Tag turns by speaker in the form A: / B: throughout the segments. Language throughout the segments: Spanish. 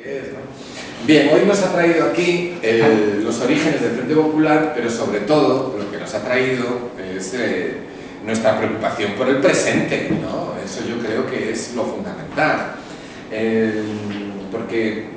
A: ¿no? Bien, hoy nos ha traído aquí los orígenes del Frente Popular, pero sobre todo lo que nos ha traído es nuestra preocupación por el presente, ¿no? Eso yo creo que es lo fundamental, porque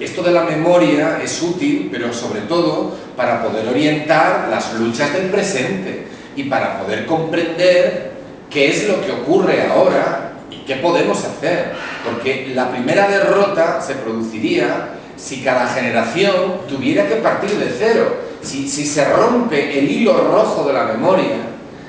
A: esto de la memoria es útil, pero sobre todo para poder orientar las luchas del presente y para poder comprender qué es lo que ocurre ahora y qué podemos hacer, porque la primera derrota se produciría si cada generación tuviera que partir de cero. Si se rompe el hilo rojo de la memoria,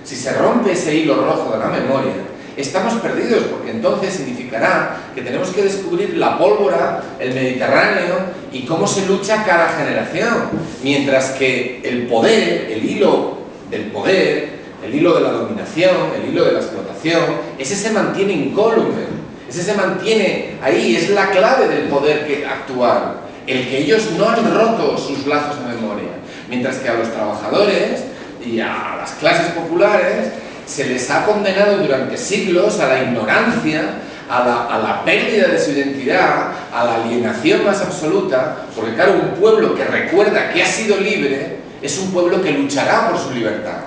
A: si se rompe ese hilo rojo de la memoria, estamos perdidos, porque entonces significará que tenemos que descubrir la pólvora, el Mediterráneo y cómo se lucha cada generación, mientras que el poder, el hilo del poder, el hilo de la dominación, el hilo de la explotación, ese se mantiene incólume, ese se mantiene ahí, es la clave del poder actual, el que ellos no han roto sus lazos de memoria, mientras que a los trabajadores y a las clases populares se les ha condenado durante siglos a la ignorancia, a la pérdida de su identidad, a la alienación más absoluta, porque claro, un pueblo que recuerda que ha sido libre es un pueblo que luchará por su libertad.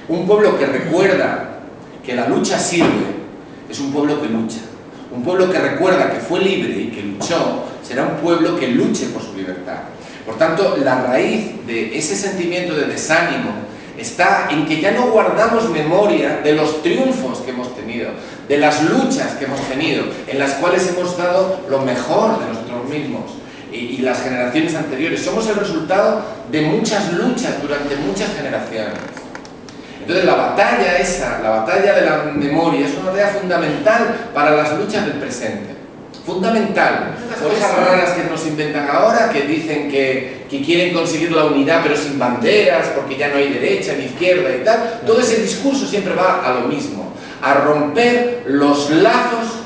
A: Un pueblo que recuerda que la lucha sirve es un pueblo que lucha. Un pueblo que recuerda que fue libre y que luchó será un pueblo que luche por su libertad. Por tanto, la raíz de ese sentimiento de desánimo está en que ya no guardamos memoria de los triunfos que hemos tenido, de las luchas que hemos tenido, en las cuales hemos dado lo mejor de nosotros mismos y las generaciones anteriores. Somos el resultado de muchas luchas durante muchas generaciones. Entonces la batalla esa, la batalla de la memoria, es una batalla fundamental para las luchas del presente. Fundamental. Cosas raras que nos inventan ahora, que dicen que quieren conseguir la unidad pero sin banderas, porque ya no hay derecha ni izquierda y tal. Todo ese discurso siempre va a lo mismo, a romper los lazos,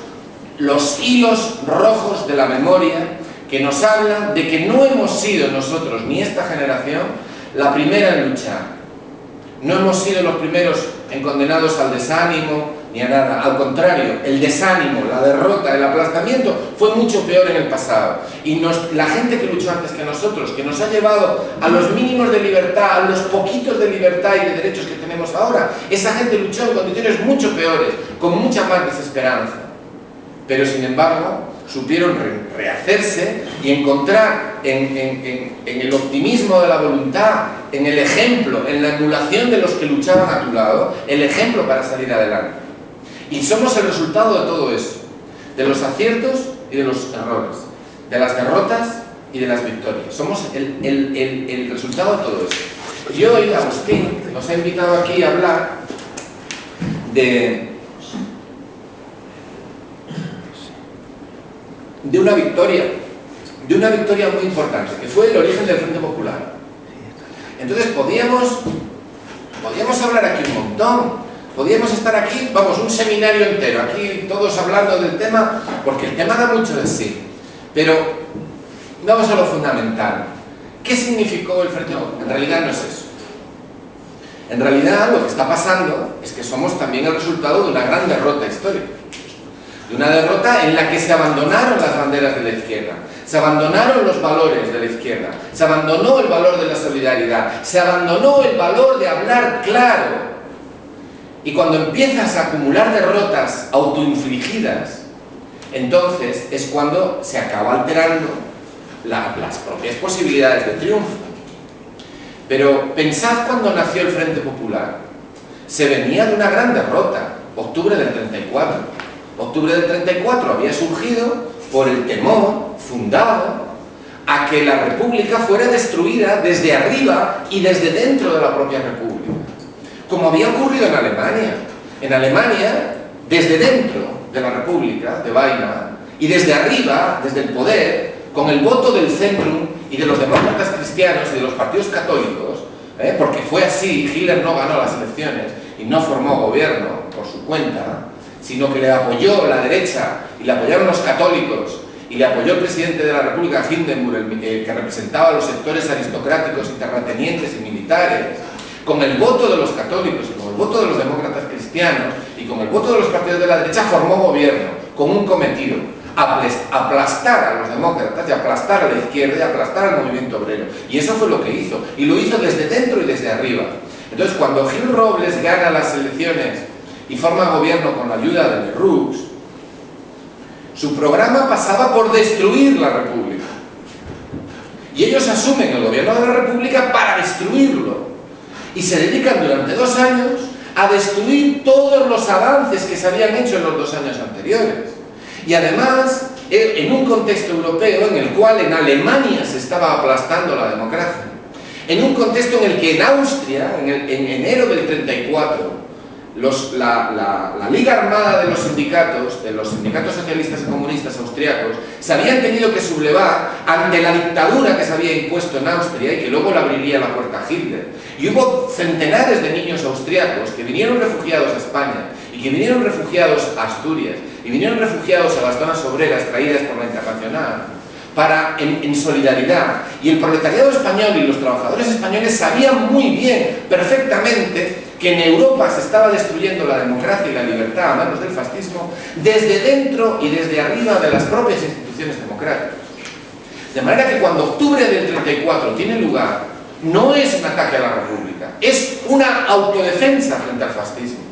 A: los hilos rojos de la memoria, que nos hablan de que no hemos sido nosotros, ni esta generación, la primera en luchar. No hemos sido los primeros en condenados al desánimo ni a nada. Al contrario, el desánimo, la derrota, el aplastamiento fue mucho peor en el pasado. Y la gente que luchó antes que nosotros, que nos ha llevado a los mínimos de libertad, a los poquitos de libertad y de derechos que tenemos ahora, esa gente luchó en condiciones mucho peores, con mucha más desesperanza. Pero sin embargo, supieron rehacerse y encontrar en el optimismo de la voluntad, en el ejemplo, en la emulación de los que luchaban a tu lado, el ejemplo para salir adelante. Y somos el resultado de todo eso, de los aciertos y de los errores, de las derrotas y de las victorias. Somos el resultado de todo eso. Y hoy Agustín nos ha invitado aquí a hablar de una victoria muy importante, que fue el origen del Frente Popular. Entonces podíamos hablar aquí un montón, podíamos estar aquí, vamos, un seminario entero, aquí todos hablando del tema, porque el tema da mucho de sí, pero vamos a lo fundamental. ¿Qué significó el Frente Popular? En realidad no es eso. En realidad lo que está pasando es que somos también el resultado de una gran derrota histórica. De una derrota en la que se abandonaron las banderas de la izquierda, se abandonaron los valores de la izquierda, se abandonó el valor de la solidaridad, se abandonó el valor de hablar claro. Y cuando empiezas a acumular derrotas autoinfligidas, entonces es cuando se acaba alterando las propias posibilidades de triunfo. Pero pensad cuando nació el Frente Popular. Se venía de una gran derrota, octubre del 34. Octubre del 34 había surgido por el temor fundado a que la República fuera destruida desde arriba y desde dentro de la propia República, como había ocurrido en Alemania. En Alemania, desde dentro de la República de Weimar y desde arriba, desde el poder, con el voto del Zentrum y de los demócratas cristianos y de los partidos católicos, porque fue así, Hitler no ganó las elecciones y no formó gobierno por su cuenta, sino que le apoyó la derecha y le apoyaron los católicos y le apoyó el presidente de la República, Hindenburg, que representaba a los sectores aristocráticos y terratenientes y militares, con el voto de los católicos y con el voto de los demócratas cristianos y con el voto de los partidos de la derecha formó gobierno con un cometido: aplastar a los demócratas, y aplastar a la izquierda, y aplastar al movimiento obrero. Y eso fue lo que hizo, y lo hizo desde dentro y desde arriba. Entonces, cuando Gil Robles gana las elecciones y forma gobierno con la ayuda de Lerroux, su programa pasaba por destruir la República. Y ellos asumen el gobierno de la República para destruirlo. Y se dedican durante 2 años a destruir todos los avances que se habían hecho en los 2 años anteriores. Y además, en un contexto europeo en el cual en Alemania se estaba aplastando la democracia, en un contexto en el que en Austria, en enero del 34, la Liga Armada de los sindicatos socialistas y comunistas austriacos, se habían tenido que sublevar ante la dictadura que se había impuesto en Austria y que luego le abriría la puerta a Hitler. Y hubo centenares de niños austriacos que vinieron refugiados a España y que vinieron refugiados a Asturias y vinieron refugiados a las zonas obreras traídas por la Internacional en solidaridad. Y el proletariado español y los trabajadores españoles sabían muy bien, perfectamente, que en Europa se estaba destruyendo la democracia y la libertad a manos del fascismo desde dentro y desde arriba de las propias instituciones democráticas. De manera que cuando octubre del 34 tiene lugar, no es un ataque a la República, es una autodefensa frente al fascismo.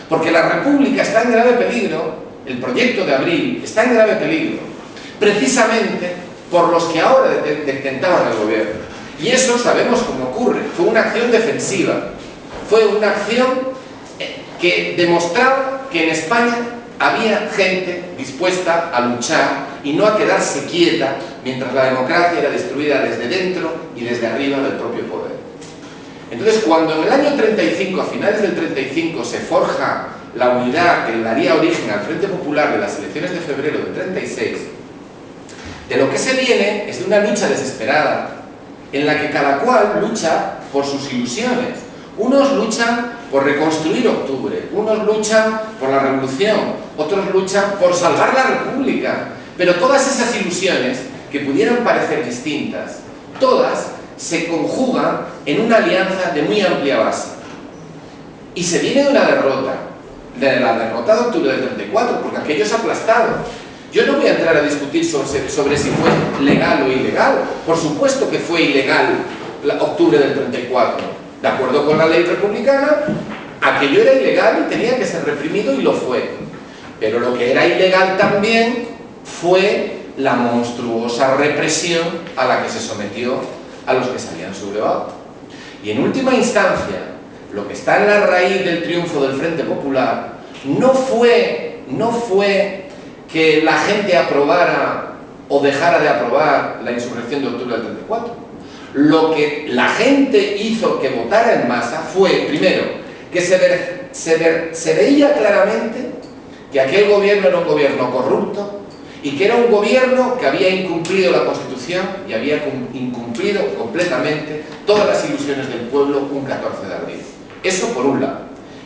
A: Porque la República está en grave peligro, el proyecto de abril está en grave peligro, precisamente por los que ahora detentaban el gobierno. Y eso sabemos cómo ocurre, fue una acción defensiva. Fue una acción que demostraba que en España había gente dispuesta a luchar y no a quedarse quieta mientras la democracia era destruida desde dentro y desde arriba del propio poder. Entonces, cuando en el año 35, a finales del 35, se forja la unidad que daría origen al Frente Popular de las elecciones de febrero del 36, de lo que se viene es de una lucha desesperada en la que cada cual lucha por sus ilusiones. Unos luchan por reconstruir octubre, unos luchan por la revolución, otros luchan por salvar la República. Pero todas esas ilusiones, que pudieran parecer distintas, todas se conjugan en una alianza de muy amplia base. Y se viene de una derrota, de la derrota de octubre del 34, porque aquello es aplastado. Yo no voy a entrar a discutir sobre si fue legal o ilegal. Por supuesto que fue ilegal octubre del 34. De acuerdo con la ley republicana, aquello era ilegal y tenía que ser reprimido, y lo fue. Pero lo que era ilegal también fue la monstruosa represión a la que se sometió a los que se habían sublevado. Y en última instancia, lo que está en la raíz del triunfo del Frente Popular no fue que la gente aprobara o dejara de aprobar la insurrección de octubre del 34. Lo que la gente hizo que votara en masa fue, primero, que se veía claramente que aquel gobierno era un gobierno corrupto y que era un gobierno que había incumplido la Constitución y había incumplido completamente todas las ilusiones del pueblo un 14 de abril. Eso por un lado.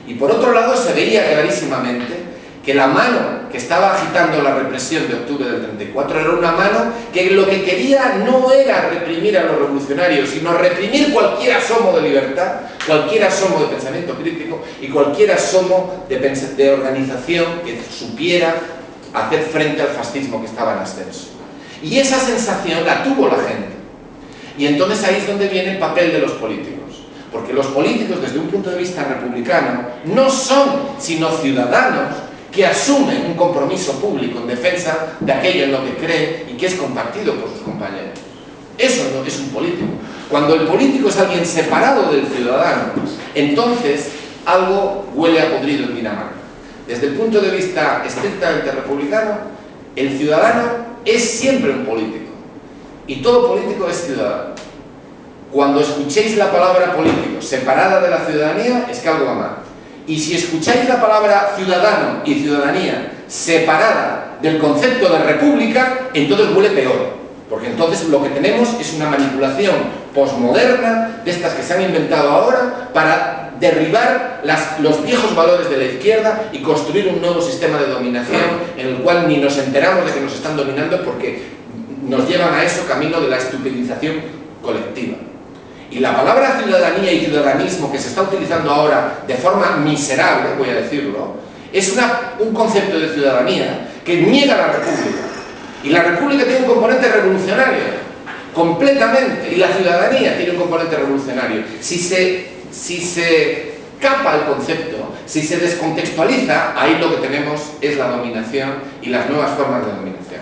A: Y por otro lado se veía clarísimamente que la mano que estaba agitando la represión de octubre del 34 era una mano que lo que quería no era reprimir a los revolucionarios, sino reprimir cualquier asomo de libertad, cualquier asomo de pensamiento crítico y cualquier asomo de organización que supiera hacer frente al fascismo que estaba en ascenso. Y esa sensación la tuvo la gente. Y entonces ahí es donde viene el papel de los políticos. Porque los políticos, desde un punto de vista republicano, no son sino ciudadanos que asumen un compromiso público en defensa de aquello en lo que creen y que es compartido por sus compañeros. Eso no es un político. Cuando el político es alguien separado del ciudadano, entonces algo huele a podrido en Dinamarca. Desde el punto de vista estrictamente republicano, el ciudadano es siempre un político. Y todo político es ciudadano. Cuando escuchéis la palabra político separada de la ciudadanía, es que algo va mal. Y si escucháis la palabra ciudadano y ciudadanía separada del concepto de república, entonces huele peor. Porque entonces lo que tenemos es una manipulación posmoderna de estas que se han inventado ahora para derribar los viejos valores de la izquierda y construir un nuevo sistema de dominación en el cual ni nos enteramos de que nos están dominando porque nos llevan a eso camino de la estupidización colectiva. Y la palabra ciudadanía y ciudadanismo que se está utilizando ahora de forma miserable, voy a decirlo, es un concepto de ciudadanía que niega la república. Y la República tiene un componente revolucionario, completamente, y la ciudadanía tiene un componente revolucionario. Si se capa el concepto, si se descontextualiza, ahí lo que tenemos es la dominación y las nuevas formas de dominación.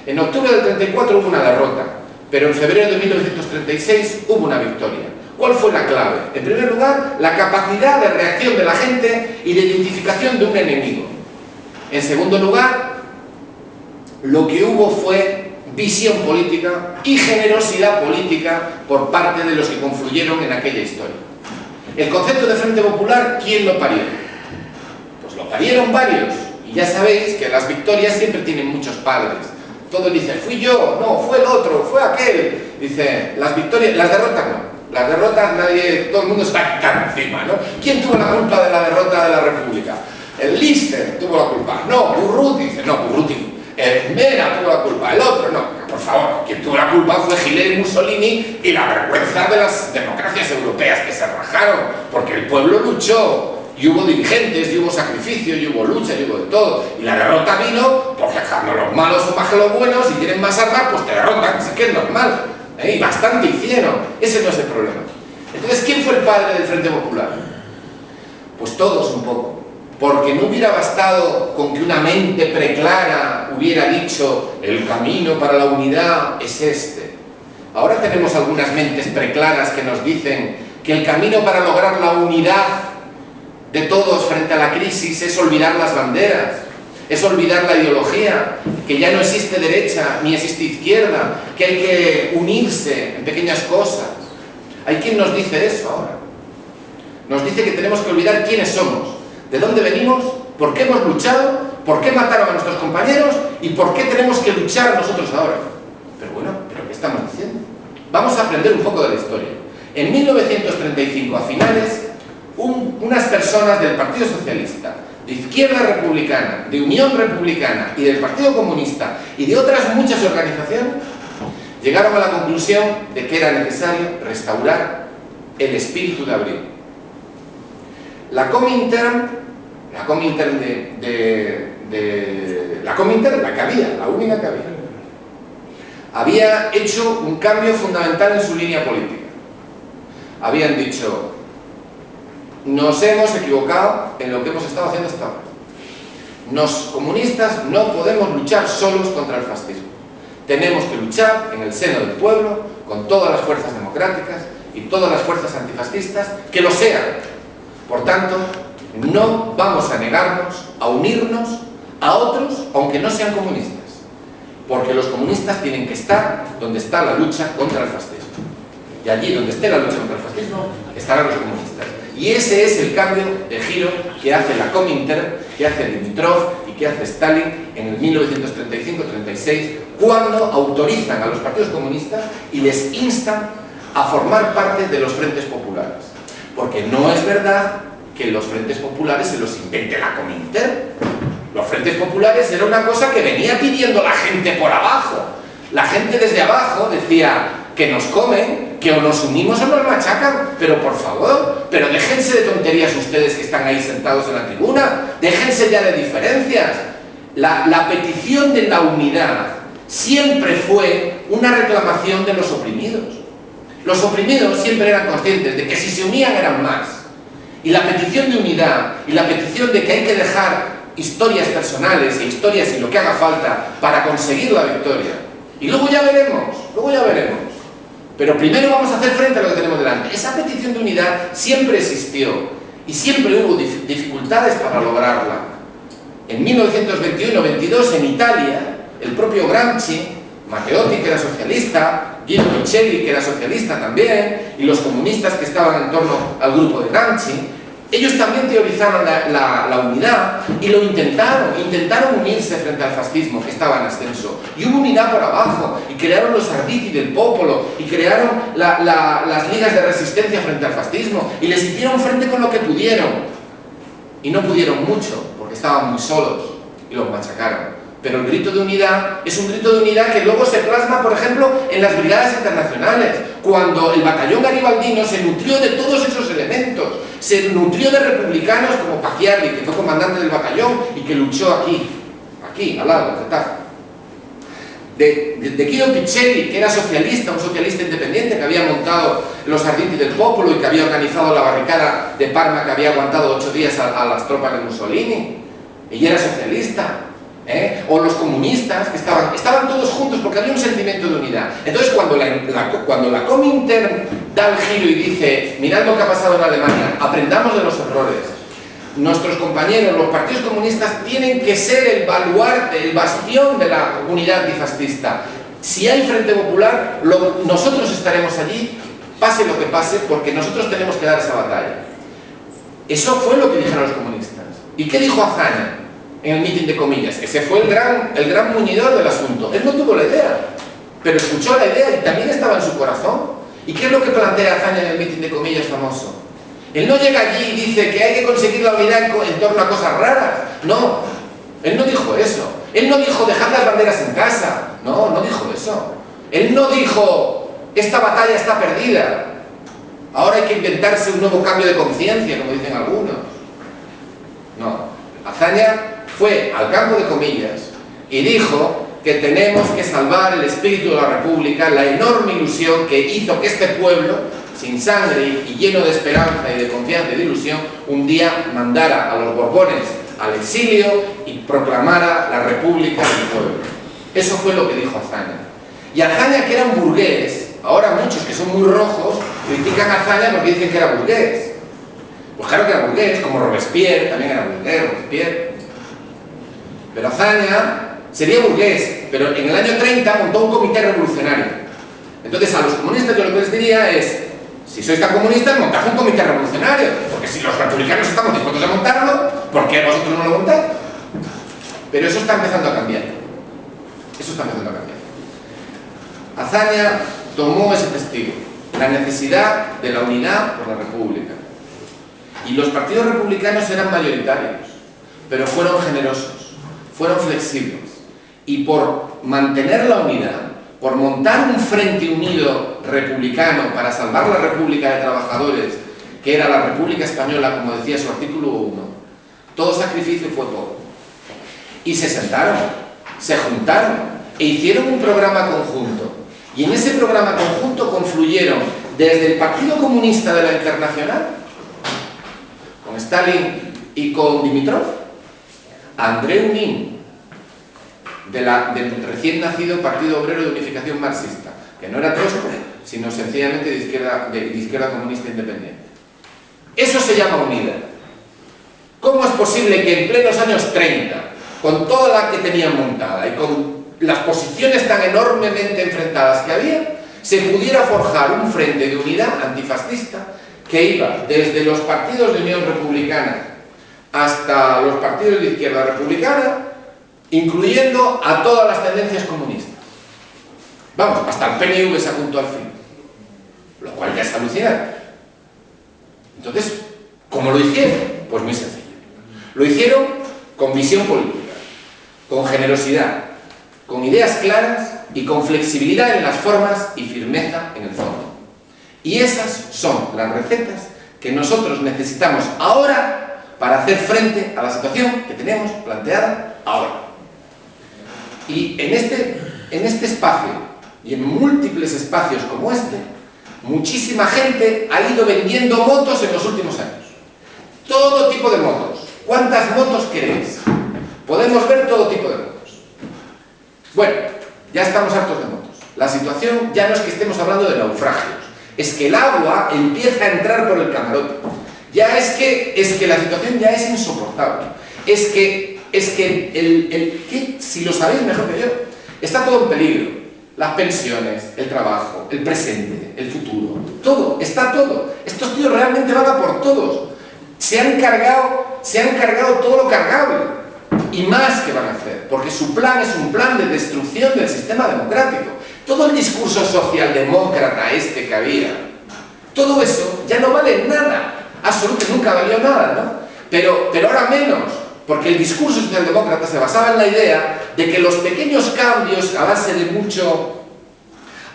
A: En octubre del 34 hubo una derrota, pero en febrero de 1936 hubo una victoria. ¿Cuál fue la clave? En primer lugar, la capacidad de reacción de la gente y de identificación de un enemigo. En segundo lugar, lo que hubo fue visión política y generosidad política por parte de los que confluyeron en aquella historia. El concepto de Frente Popular, ¿quién lo parió? Pues lo parieron varios, y ya sabéis que las victorias siempre tienen muchos padres. Todos dicen, fui yo, no, fue el otro, fue aquel. Dice, las victorias, las derrotas no. Las derrotas nadie, todo el mundo está quitando encima, ¿no? ¿Quién tuvo la culpa de la derrota de la República? El Lister tuvo la culpa. No, Urruti, dice, no, Urruti. El Mera tuvo la culpa, el otro no. Por favor, quien tuvo la culpa fue Hitler y Mussolini y la vergüenza de las democracias europeas que se rajaron, porque el pueblo luchó. Y hubo dirigentes, y hubo sacrificios, y hubo lucha, y hubo de todo. Y la derrota vino porque cuando los malos son más que los buenos y tienen más armas, pues te derrotan, así que es normal. Y bastante hicieron. Ese no es el problema. Entonces, ¿quién fue el padre del Frente Popular? Pues todos un poco. Porque no hubiera bastado con que una mente preclara hubiera dicho el camino para la unidad es este. Ahora tenemos algunas mentes preclaras que nos dicen que el camino para lograr la unidad de todos frente a la crisis es olvidar las banderas, es olvidar la ideología, que ya no existe derecha ni existe izquierda, que hay que unirse en pequeñas cosas. Hay quien nos dice eso ahora. Nos dice que tenemos que olvidar quiénes somos, de dónde venimos, por qué hemos luchado, por qué mataron a nuestros compañeros y por qué tenemos que luchar nosotros ahora. Pero bueno, ¿pero qué estamos diciendo? Vamos a aprender un poco de la historia. En 1935, a finales, unas personas del Partido Socialista, de Izquierda Republicana, de Unión Republicana y del Partido Comunista y de otras muchas organizaciones, llegaron a la conclusión de que era necesario restaurar el espíritu de abril. La Comintern, la que había, la única que había hecho un cambio fundamental en su línea política. Habían dicho, nos hemos equivocado en lo que hemos estado haciendo hasta ahora. Los comunistas no podemos luchar solos contra el fascismo. Tenemos que luchar en el seno del pueblo, con todas las fuerzas democráticas y todas las fuerzas antifascistas que lo sean. Por tanto, no vamos a negarnos a unirnos a otros, aunque no sean comunistas. Porque los comunistas tienen que estar donde está la lucha contra el fascismo. Y allí donde esté la lucha contra el fascismo, estarán los comunistas. Y ese es el cambio de giro que hace la Comintern, que hace Dimitrov y que hace Stalin en el 1935-36, cuando autorizan a los partidos comunistas y les instan a formar parte de los frentes populares. Porque no es verdad que los frentes populares se los invente la Comintern. Los frentes populares era una cosa que venía pidiendo la gente por abajo. La gente desde abajo decía que nos comen, que o nos unimos o nos machacan, pero por favor, pero déjense de tonterías ustedes que están ahí sentados en la tribuna, déjense ya de diferencias. La petición de la unidad siempre fue una reclamación de los oprimidos. Los oprimidos siempre eran conscientes de que si se unían eran más. Y la petición de unidad y la petición de que hay que dejar historias personales e historias y lo que haga falta para conseguir la victoria. Y luego ya veremos, Pero primero vamos a hacer frente a lo que tenemos delante. Esa petición de unidad siempre existió y siempre hubo dificultades para lograrla. En 1921-22 en Italia, el propio Gramsci, Matteotti, que era socialista, Guido Micheli, que era socialista también, y los comunistas que estaban en torno al grupo de Gramsci, ellos también teorizaron la unidad y lo intentaron unirse frente al fascismo que estaba en ascenso. Y hubo unidad por abajo, y crearon los Arditi del Popolo, y crearon las ligas de resistencia frente al fascismo, y les hicieron frente con lo que pudieron. Y no pudieron mucho, porque estaban muy solos, y los machacaron. Pero el grito de unidad es un grito de unidad que luego se plasma, por ejemplo, en las brigadas internacionales, cuando el batallón garibaldino se nutrió de todos esos elementos, se nutrió de republicanos como Pachiarli, que fue comandante del batallón y que luchó aquí, al lado, en Getafe. de Guido Pichelli, que era socialista, un socialista independiente que había montado los Arditi del Popolo y que había organizado la barricada de Parma, que había aguantado 8 días a las tropas de Mussolini, y era socialista. O los comunistas, que estaban todos juntos porque había un sentimiento de unidad. Entonces, cuando la Comintern da el giro y dice, mirad lo que ha pasado en Alemania, aprendamos de los errores, nuestros compañeros, los partidos comunistas, tienen que ser el baluarte, el bastión de la unidad antifascista. Si hay Frente Popular, nosotros estaremos allí, pase lo que pase, porque nosotros tenemos que dar esa batalla. Eso fue lo que dijeron los comunistas. ¿Y qué dijo Azaña en el mitin de comillas? Ese fue el gran muñidor del asunto. Él no tuvo la idea, pero escuchó la idea y también estaba en su corazón. ¿Y qué es lo que plantea Azaña en el mitin de comillas famoso? Él no llega allí y dice que hay que conseguir la unidad en torno a cosas raras. No, él no dijo eso. Él no dijo dejar las banderas en casa. No, no dijo eso. Él no dijo esta batalla está perdida, ahora hay que inventarse un nuevo cambio de conciencia, como dicen algunos. No, Azaña fue al campo de comillas y dijo que tenemos que salvar el espíritu de la República, la enorme ilusión que hizo que este pueblo, sin sangre y lleno de esperanza y de confianza y de ilusión, un día mandara a los Borbones al exilio y proclamara la República del pueblo. Eso fue lo que dijo Azaña. Y Azaña, que era un burgués, ahora muchos que son muy rojos critican a Azaña porque dicen que era burgués. Pues claro que era burgués, como Robespierre, también era burgués, Robespierre. Pero Azaña sería burgués, pero en el año 30 montó un comité revolucionario. Entonces a los comunistas yo lo que les diría es, si sois tan comunistas, montad un comité revolucionario, porque si los republicanos estamos dispuestos a montarlo, ¿por qué vosotros no lo montáis? Pero eso está empezando a cambiar. Eso está empezando a cambiar. Azaña tomó ese testigo, la necesidad de la unidad por la República. Y los partidos republicanos eran mayoritarios, pero fueron generosos, fueron flexibles. Y por mantener la unidad, por montar un frente unido republicano para salvar la República de Trabajadores, que era la República Española, como decía su artículo 1, todo sacrificio fue poco. Y se sentaron, se juntaron e hicieron un programa conjunto. Y en ese programa conjunto confluyeron desde el Partido Comunista de la Internacional, con Stalin y con Dimitrov, a Andreu Nin, del recién nacido Partido Obrero de Unificación Marxista, que no era Trotsky, sino sencillamente de izquierda comunista independiente. Eso se llama unidad. ¿Cómo es posible que en plenos años 30, con toda la que tenían montada y con las posiciones tan enormemente enfrentadas que había, se pudiera forjar un frente de unidad antifascista que iba desde los partidos de Unión Republicana hasta los partidos de izquierda republicana, incluyendo a todas las tendencias comunistas? Vamos, hasta el PNV se apuntó al fin, lo cual ya es alucinante. Entonces, ¿cómo lo hicieron? Pues muy sencillo. Lo hicieron con visión política, con generosidad, con ideas claras y con flexibilidad en las formas y firmeza en el fondo. Y esas son las recetas que nosotros necesitamos ahora para hacer frente a la situación que tenemos planteada ahora. Y en este espacio, y en múltiples espacios como este, muchísima gente ha ido vendiendo motos en los últimos años. Todo tipo de motos. ¿Cuántas motos queréis? Podemos ver todo tipo de motos. Bueno, ya estamos hartos de motos. La situación ya no es que estemos hablando de naufragios, es que el agua empieza a entrar por el camarote. Ya es que la situación ya es insoportable. Si lo sabéis mejor que yo, está todo en peligro. Las pensiones, el trabajo, el presente, el futuro, todo, está todo. Estos tíos realmente van a por todos. Se han cargado todo lo cargable. Y más que van a hacer, porque su plan es un plan de destrucción del sistema democrático. Todo el discurso socialdemócrata que había, todo eso ya no vale nada. Absolutamente nunca valió nada, ¿no? Pero ahora menos, porque el discurso socialdemócrata se basaba en la idea de que los pequeños cambios a base de mucho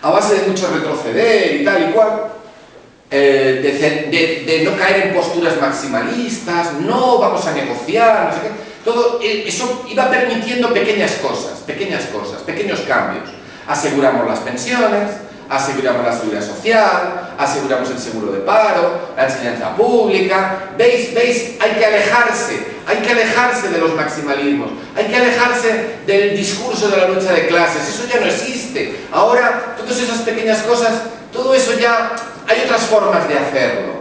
A: retroceder y tal y cual, de no caer en posturas maximalistas, no vamos a negociar, no sé qué, todo eso iba permitiendo pequeños cambios. Aseguramos las pensiones, aseguramos la seguridad social, aseguramos el seguro de paro, la enseñanza pública. ¿Veis? Hay que alejarse de los maximalismos, hay que alejarse del discurso de la lucha de clases, eso ya no existe. Ahora, todas esas pequeñas cosas, todo eso ya, hay otras formas de hacerlo.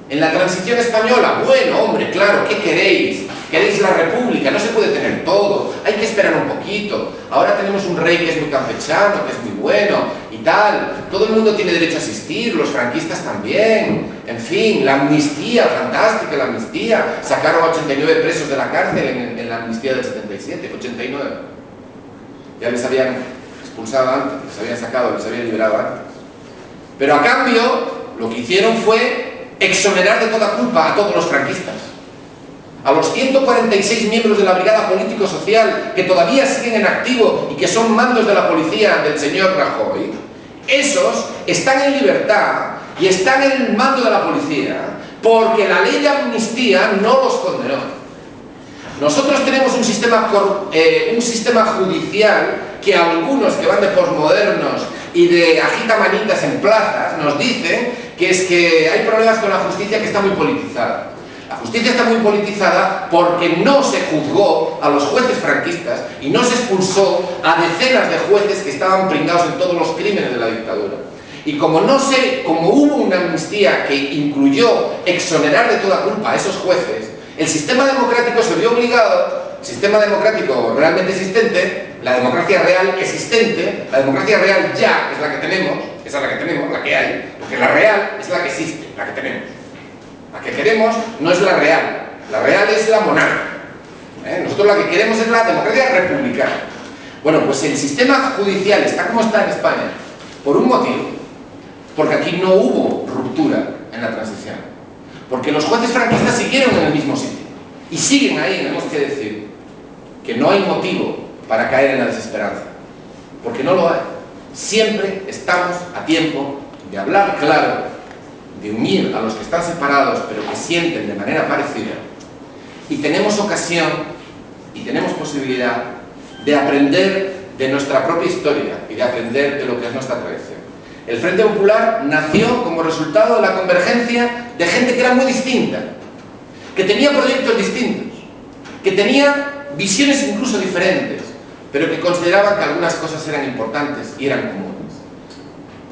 A: En la transición española, bueno, hombre, claro, ¿qué queréis? ¿Queréis la república? No se puede tener todo, hay que esperar un poquito. Ahora tenemos un rey que es muy campechano, que es muy bueno y tal. Todo el mundo tiene derecho a asistir, los franquistas también. En fin, la amnistía, fantástica la amnistía. Sacaron a 89 presos de la cárcel en la amnistía del 77, 89. Ya les habían expulsado antes, les habían sacado, les habían liberado antes. Pero a cambio, lo que hicieron fue exonerar de toda culpa a todos los franquistas. A los 146 miembros de la Brigada Político-Social que todavía siguen en activo y que son mandos de la policía del señor Rajoy, esos están en libertad y están en el mando de la policía porque la ley de amnistía no los condenó. Nosotros tenemos un sistema judicial que algunos que van de posmodernos y de agitamanitas en plazas nos dicen que es que hay problemas con la justicia, que está muy politizada. La justicia está muy politizada porque no se juzgó a los jueces franquistas y no se expulsó a decenas de jueces que estaban pringados en todos los crímenes de la dictadura. Y como hubo una amnistía que incluyó exonerar de toda culpa a esos jueces, el sistema democrático se vio obligado, el sistema democrático realmente existente, la democracia real existente, la democracia real ya es la que tenemos, esa es la que tenemos, la que hay, porque la real es la que existe, la que tenemos. La que queremos no es la real es la monarquía. Nosotros la que queremos es la democracia republicana. Bueno, pues el sistema judicial está como está en España, por un motivo, porque aquí no hubo ruptura en la transición, porque los jueces franquistas siguieron en el mismo sitio, y siguen ahí. Tenemos que decir que no hay motivo para caer en la desesperanza, porque no lo hay. Siempre estamos a tiempo de hablar claro, de unir a los que están separados pero que sienten de manera parecida, y tenemos ocasión y tenemos posibilidad de aprender de nuestra propia historia y de aprender de lo que es nuestra tradición. El Frente Popular nació como resultado de la convergencia de gente que era muy distinta, que tenía proyectos distintos, que tenía visiones incluso diferentes, pero que consideraban que algunas cosas eran importantes y eran comunes.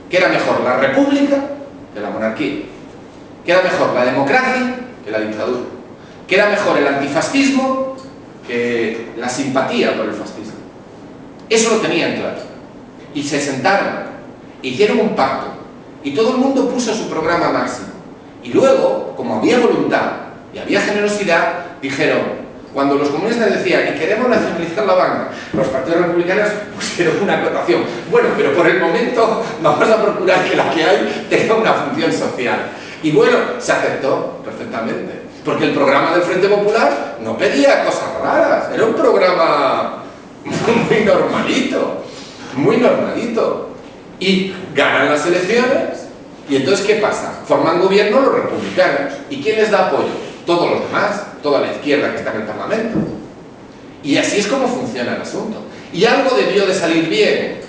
A: Que era mejor la república que la monarquía, que era mejor la democracia que la dictadura, que era mejor el antifascismo que la simpatía por el fascismo. Eso lo tenían claro. Y se sentaron, hicieron un pacto, y todo el mundo puso su programa máximo. Y luego, como había voluntad y había generosidad, dijeron, cuando los comunistas decían que queremos nacionalizar la banca, los partidos republicanos pusieron una acotación. Bueno, pero por el momento vamos a procurar que la que hay tenga una función social. Y bueno, se aceptó perfectamente, porque el programa del Frente Popular no pedía cosas raras, era un programa muy normalito, muy normalito. Y ganan las elecciones, y entonces ¿qué pasa? Forman gobierno los republicanos. ¿Y quién les da apoyo? Todos los demás, toda la izquierda que está en el Parlamento. Y así es como funciona el asunto. Y algo debió de salir bien,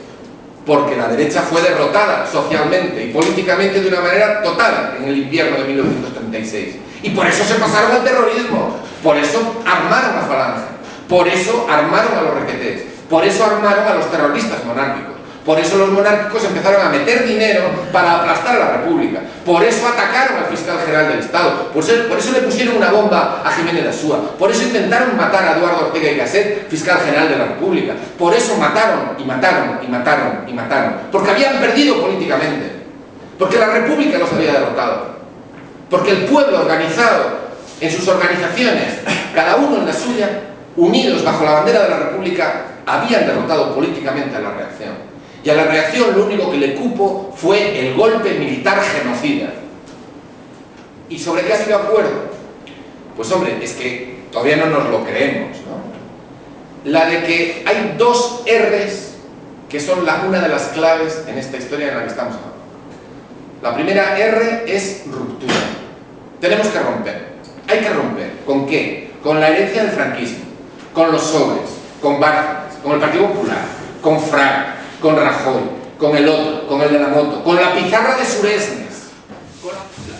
A: porque la derecha fue derrotada socialmente y políticamente de una manera total en el invierno de 1936. Y por eso se pasaron al terrorismo, por eso armaron a Falange, por eso armaron a los requetés, por eso armaron a los terroristas monárquicos. Por eso los monárquicos empezaron a meter dinero para aplastar a la República. Por eso atacaron al fiscal general del Estado. Por eso le pusieron una bomba a Jiménez de Asúa. Por eso intentaron matar a Eduardo Ortega y Gasset, fiscal general de la República. Por eso mataron y mataron y mataron y mataron. Porque habían perdido políticamente. Porque la República los había derrotado. Porque el pueblo organizado en sus organizaciones, cada uno en la suya, unidos bajo la bandera de la República, habían derrotado políticamente a la reacción. Y a la reacción lo único que le cupo fue el golpe militar genocida. ¿Y sobre qué ha sido acuerdo? Pues hombre, es que todavía no nos lo creemos, ¿no? La de que hay dos R's que son una de las claves en esta historia en la que estamos hablando. La primera R es ruptura. Tenemos que romper. Hay que romper. ¿Con qué? con la herencia del franquismo, con los sobres, con Bárcenas, con el Partido Popular, con Fraga, con Rajoy, con el otro, con el de la moto, con la pizarra de Suresnes.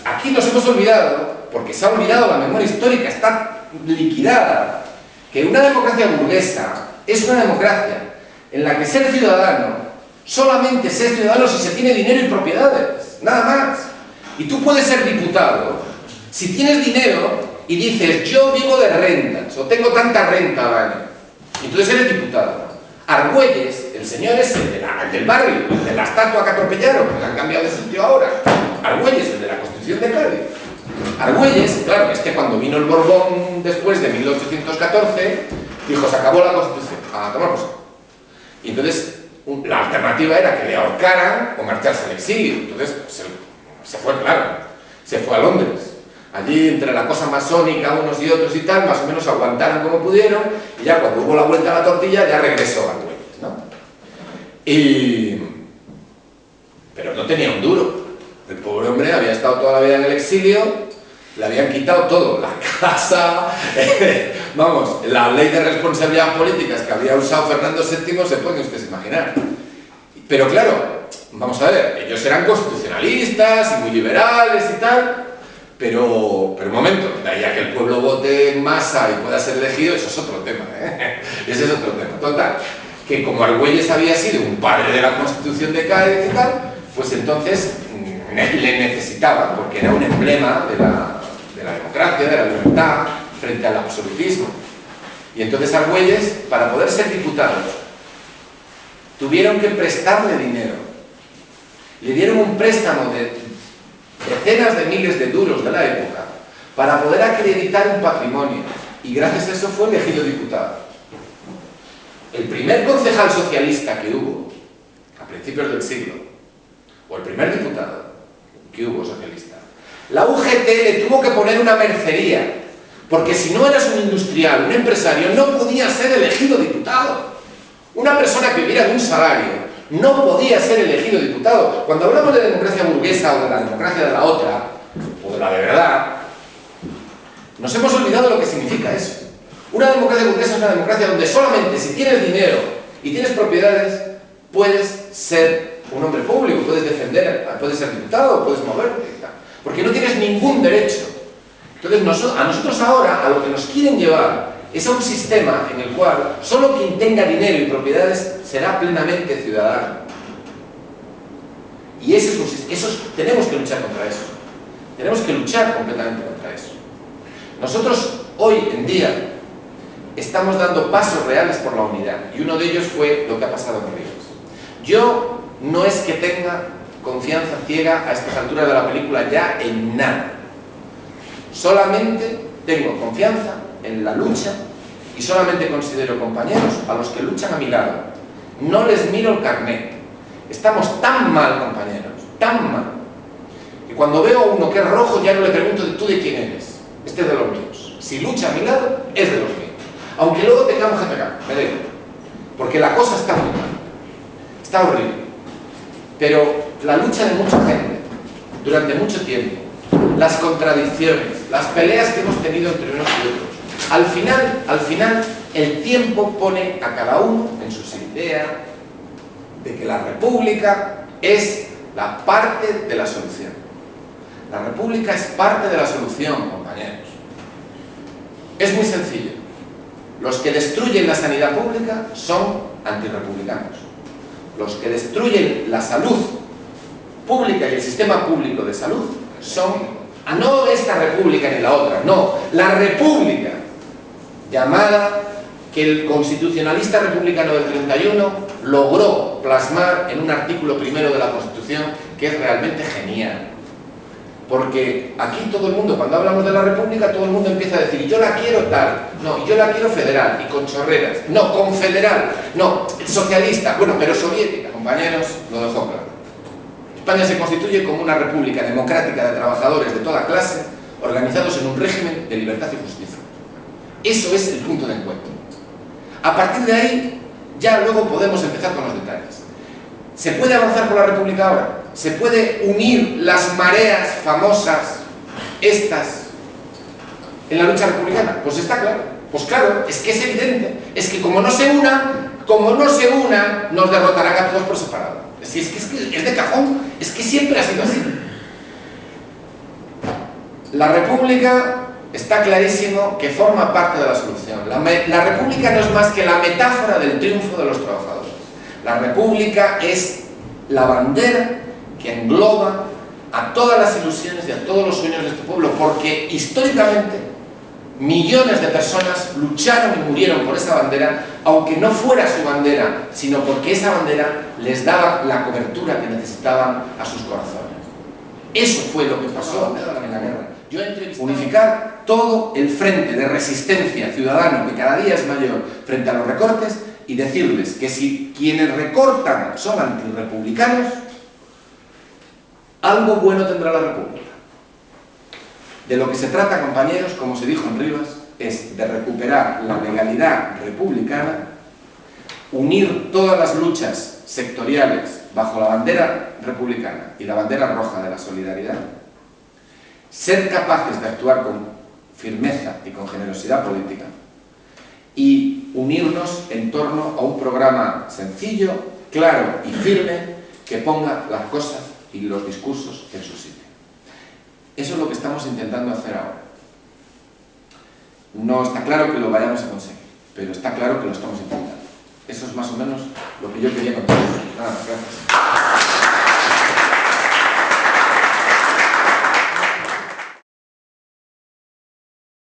A: Aquí nos hemos olvidado, porque se ha olvidado la memoria histórica, está liquidada, que una democracia burguesa es una democracia en la que ser ciudadano, solamente ser ciudadano si se tiene dinero y propiedades, nada más. Y tú puedes ser diputado si tienes dinero y dices, yo vivo de rentas, o tengo tanta renta al año. Y entonces eres diputado. Argüelles, el señor es el del barrio, el de la estatua que atropellaron, que le han cambiado de sitio ahora. Argüelles, el de la Constitución de Cádiz. Argüelles, claro, es que cuando vino el Borbón después de 1814, dijo, se acabó la Constitución, a tomar por saco. Y entonces, la alternativa era que le ahorcaran o marcharse al exilio. Entonces, se fue, claro, se fue a Londres. Allí, entre la cosa masónica, unos y otros y tal, más o menos aguantaron como pudieron, y ya cuando hubo la vuelta a la tortilla, ya regresó a Argüelles, ¿no? Pero no tenía un duro. El pobre hombre había estado toda la vida en el exilio, le habían quitado todo, la casa, vamos, la ley de responsabilidad políticas que había usado Fernando VII, se pueden ustedes imaginar. Pero claro, vamos a ver, ellos eran constitucionalistas y muy liberales y tal, pero un momento, de ahí a que el pueblo vote en masa y pueda ser elegido, eso es otro tema, ¿eh? Ese es otro tema. Total, que como Argüelles había sido un padre de la Constitución de Cádiz y tal, pues entonces le necesitaba, porque era un emblema de la democracia, de la libertad, frente al absolutismo. Y entonces Argüelles, para poder ser diputados, tuvieron que prestarle dinero. Le dieron un préstamo de decenas de miles de duros de la época para poder acreditar un patrimonio. Y gracias a eso fue elegido diputado. El primer concejal socialista que hubo, a principios del siglo, o el primer diputado que hubo socialista, la UGT le tuvo que poner una mercería, porque si no eras un industrial, un empresario, no podía ser elegido diputado. Una persona que viviera de un salario no podía ser elegido diputado. Cuando hablamos de democracia burguesa o de la democracia de la otra, o de la de verdad, nos hemos olvidado de lo que significa eso. Una democracia burguesa es una democracia donde solamente si tienes dinero y tienes propiedades, puedes ser un hombre público, puedes defender, puedes ser diputado, puedes moverte y tal. Porque no tienes ningún derecho. Entonces, a nosotros ahora, a lo que nos quieren llevar, es a un sistema en el cual solo quien tenga dinero y propiedades será plenamente ciudadano. Y ese es un sistema, tenemos que luchar contra eso. Tenemos que luchar completamente contra eso. Nosotros, hoy en día, estamos dando pasos reales por la unidad. Y uno de ellos fue lo que ha pasado con Rivas. Yo no es que tenga confianza ciega a estas alturas de la película ya en nada. Solamente tengo confianza en la lucha y solamente considero compañeros a los que luchan a mi lado. No les miro el carnet. Estamos tan mal, compañeros, tan mal, que cuando veo a uno que es rojo ya no le pregunto ¿tú de quién eres? Este es de los míos. Si lucha a mi lado, es de los míos. Aunque luego tengamos que pegar, me da igual. Porque la cosa está muy mal. Está horrible. Pero la lucha de mucha gente, durante mucho tiempo, las contradicciones, las peleas que hemos tenido entre unos y otros, al final, el tiempo pone a cada uno en sus ideas de que la república es la parte de la solución. La república es parte de la solución, compañeros. Es muy sencillo. Los que destruyen la sanidad pública son antirrepublicanos. Los que destruyen la salud pública y el sistema público de salud son, no esta república ni la otra, no, la república llamada que el constitucionalista republicano del 31 logró plasmar en un artículo primero de la Constitución que es realmente genial. Porque aquí todo el mundo, cuando hablamos de la república, todo el mundo empieza a decir yo la quiero tal, no, yo la quiero federal, y con chorreras, no, confederal, no, socialista, bueno, pero soviética, compañeros, lo dejó claro. España se constituye como una república democrática de trabajadores de toda clase, organizados en un régimen de libertad y justicia. Eso es el punto de encuentro. A partir de ahí, ya luego podemos empezar con los detalles. ¿Se puede avanzar por la república ahora? ¿Se puede unir las mareas famosas, estas, en la lucha republicana? Pues está claro. Pues claro, es que es evidente. Es que como no se unan, nos derrotarán a todos por separado. Es de cajón. Es que siempre ha sido así. La República está clarísimo que forma parte de la solución. La República no es más que la metáfora del triunfo de los trabajadores. La República es la bandera que engloba a todas las ilusiones y a todos los sueños de este pueblo, porque históricamente millones de personas lucharon y murieron por esa bandera, aunque no fuera su bandera, sino porque esa bandera les daba la cobertura que necesitaban a sus corazones. Eso fue lo que pasó en la guerra. Unificar todo el frente de resistencia ciudadano, que cada día es mayor, frente a los recortes, y decirles que si quienes recortan son antirrepublicanos, algo bueno tendrá la República. De lo que se trata, compañeros, como se dijo en Rivas, es de recuperar la legalidad republicana, unir todas las luchas sectoriales bajo la bandera republicana y la bandera roja de la solidaridad, ser capaces de actuar con firmeza y con generosidad política y unirnos en torno a un programa sencillo, claro y firme que ponga las cosas y los discursos en su sitio. Eso es lo que estamos intentando hacer ahora. No está claro que lo vayamos a conseguir, pero está claro que lo estamos intentando. Eso es más o menos lo que yo quería contar. Nada, gracias.